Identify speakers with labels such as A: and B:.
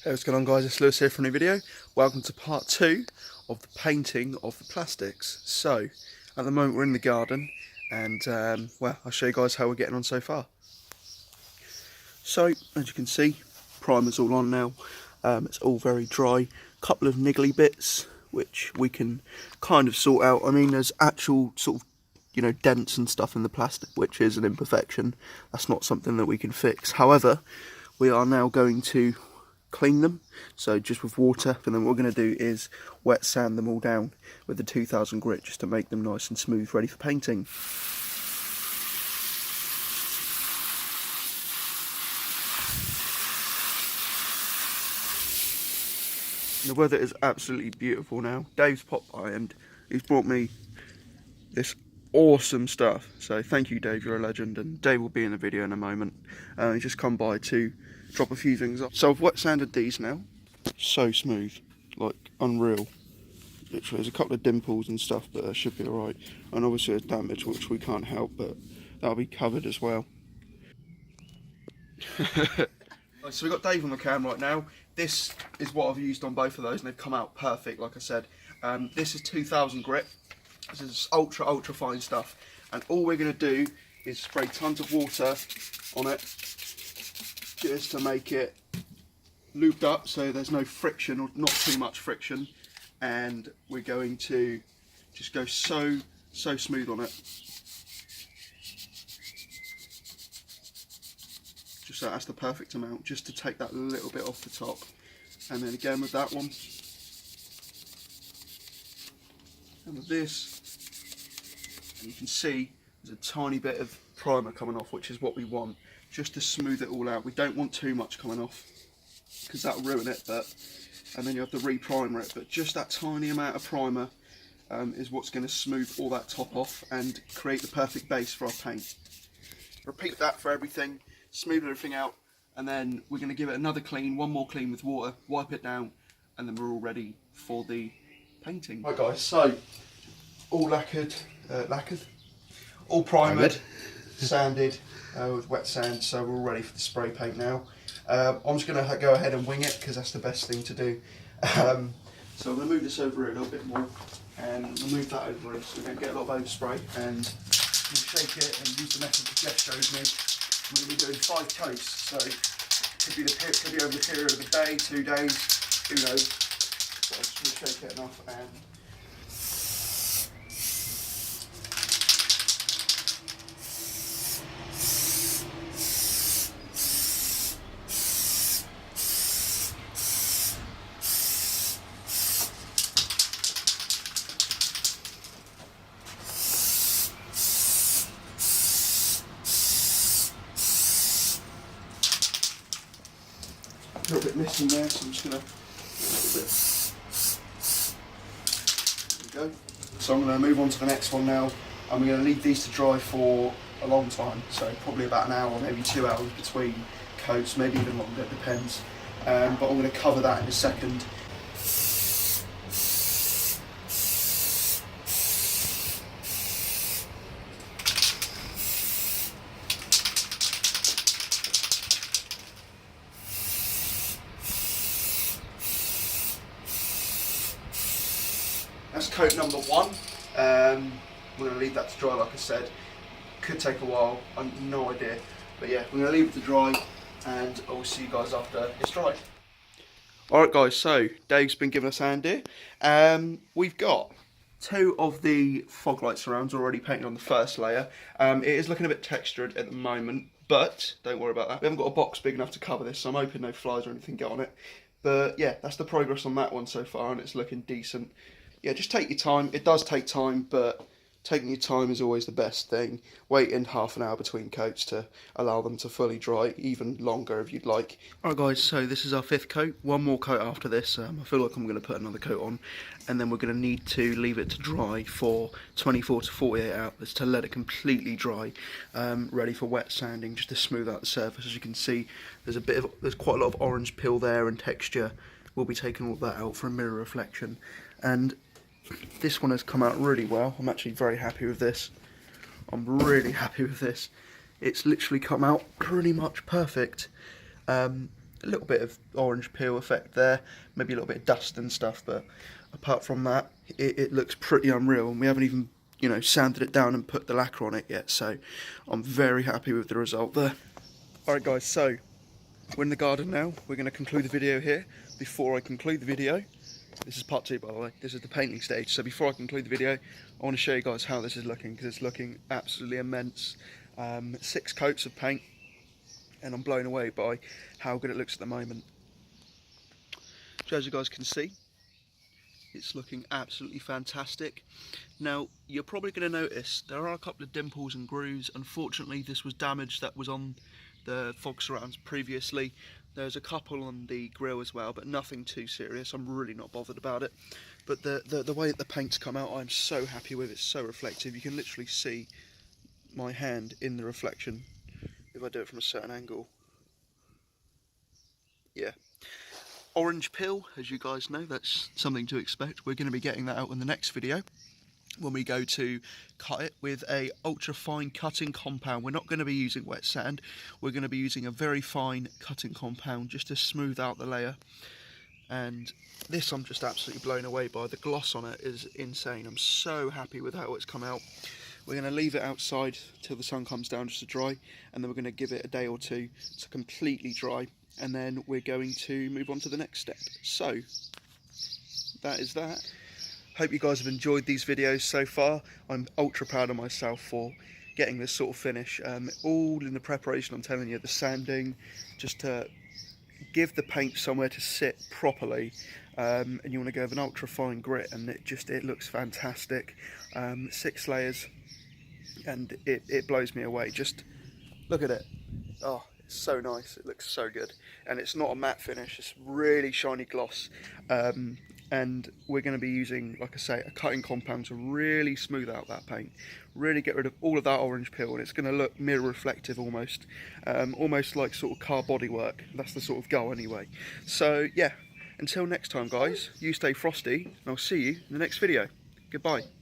A: Hey, what's going on, guys? It's Lewis here for a new video. Welcome to part 2 of the painting of the plastics. So, at the moment we're in the garden and, well, I'll show you guys how we're getting on so far. So, as you can see, primer's all on now. It's all very dry. Couple of niggly bits, which we can kind of sort out. I mean, there's actual sort of, dents and stuff in the plastic, which is an imperfection. That's not something that we can fix. However, we are now going to clean them, so just with water, and then what we're going to do is wet sand them all down with the 2000 grit just to make them nice and smooth, ready for painting. The weather is absolutely beautiful now. Dave's popped by and he's brought me this awesome stuff, so thank you, Dave, you're a legend, and Dave will be in the video in a moment. He's just come by to drop a few things off. So I've wet sanded these now. So smooth, like unreal. Literally, there's a couple of dimples and stuff, but that should be alright. And obviously there's damage, which we can't help, but that'll be covered as well. So we've got Dave on the cam right now. This is what I've used on both of those, and they've come out perfect, like I said. This is 2000 grit. This is ultra fine stuff, and all we're going to do is spray tons of water on it just to make it looped up so there's no friction, or not too much friction, and we're going to just go so smooth on it, just so that's the perfect amount, just to take that little bit off the top. And then again with that one, and with this, and you can see there's a tiny bit of primer coming off, which is what we want, just to smooth it all out. We don't want too much coming off because that'll ruin it, and then you have to re-primer it, but just that tiny amount of primer is what's going to smooth all that top off and create the perfect base for our paint. Repeat that for everything, smooth everything out, and then we're going to give it another clean, one more clean with water, wipe it down, and then we're all ready for the painting. Right guys, so all lacquered, all primered, sanded with wet sand, so we're all ready for the spray paint now. I'm just going to go ahead and wing it because that's the best thing to do. So I'm going to move this over here a little bit more, and we'll move that over it, so we're going to get a lot of overspray, and we'll shake it and use the method that Jeff showed me. We're going to be doing 5 coats, so could be over the period of a day, 2 days, who knows. So I'm just going to shake it enough and a little bit missing there, so I'm just going to there we go. So I'm going to move on to the next one now. I'm going to leave these to dry for a long time, so probably about an hour, maybe 2 hours between coats, maybe even longer, it depends. But I'm going to cover that in a second. That's coat number 1. We're going to leave that to dry, like I said. Could take a while, I've no idea. But yeah, we're going to leave it to dry, and I'll see you guys after it's dry. Alright guys, so Dave's been giving us a hand here. We've got 2 of the fog light surrounds already painted on the first layer. It is looking a bit textured at the moment, but don't worry about that. We haven't got a box big enough to cover this, so I'm hoping no flies or anything get on it. But yeah, that's the progress on that one so far, and it's looking decent. Yeah, just take your time. It does take time, but taking your time is always the best thing. Waiting half an hour between coats to allow them to fully dry, even longer if you'd like. Alright guys, so this is our 5th coat. One more coat after this. I feel like I'm going to put another coat on, and then we're going to need to leave it to dry for 24 to 48 hours to let it completely dry, ready for wet sanding, just to smooth out the surface. As you can see, there's quite a lot of orange peel there and texture. We'll be taking all that out for a mirror reflection, and this one has come out really well. I'm actually very happy with this. I'm really happy with this. It's literally come out pretty much perfect. a little bit of orange peel effect there, maybe a little bit of dust and stuff, but apart from that, it looks pretty unreal, and we haven't even, you know, sanded it down and put the lacquer on it yet, so I'm very happy with the result there. Alright guys, so we're in the garden now. We're going to conclude the video here. Before I conclude the video, this is part 2 by the way, this is the painting stage, so before I conclude the video, I want to show you guys how this is looking, because it's looking absolutely immense. 6 coats of paint, and I'm blown away by how good it looks at the moment. So as you guys can see, it's looking absolutely fantastic. Now, you're probably going to notice there are a couple of dimples and grooves. Unfortunately, this was damage that was on the fog surrounds previously. There's a couple on the grille as well, but nothing too serious. I'm really not bothered about it. But the way that the paint's come out, I'm so happy with it. It's so reflective. You can literally see my hand in the reflection if I do it from a certain angle. Yeah. Orange peel, as you guys know, that's something to expect. We're going to be getting that out in the next video when we go to cut it with a ultra fine cutting compound. We're not going to be using wet sand, we're going to be using a very fine cutting compound just to smooth out the layer. And this I'm just absolutely blown away by. The gloss on it is insane. I'm so happy with how it's come out. We're going to leave it outside till the sun comes down just to dry, and then we're going to give it a day or two to completely dry, and then we're going to move on to the next step. So that is that. Hope you guys have enjoyed these videos so far. I'm ultra proud of myself for getting this sort of finish. All in the preparation, I'm telling you, the sanding, just to give the paint somewhere to sit properly, and you want to go with an ultra fine grit, and it looks fantastic. 6 layers, and it blows me away. Just look at it. Oh, it's so nice. It looks so good, and it's not a matte finish. It's really shiny gloss. And we're going to be using, like I say, a cutting compound to really smooth out that paint, really get rid of all of that orange peel, and it's going to look mirror reflective almost, almost like sort of car bodywork. That's the sort of goal anyway. So yeah, until next time guys, you stay frosty, and I'll see you in the next video. Goodbye.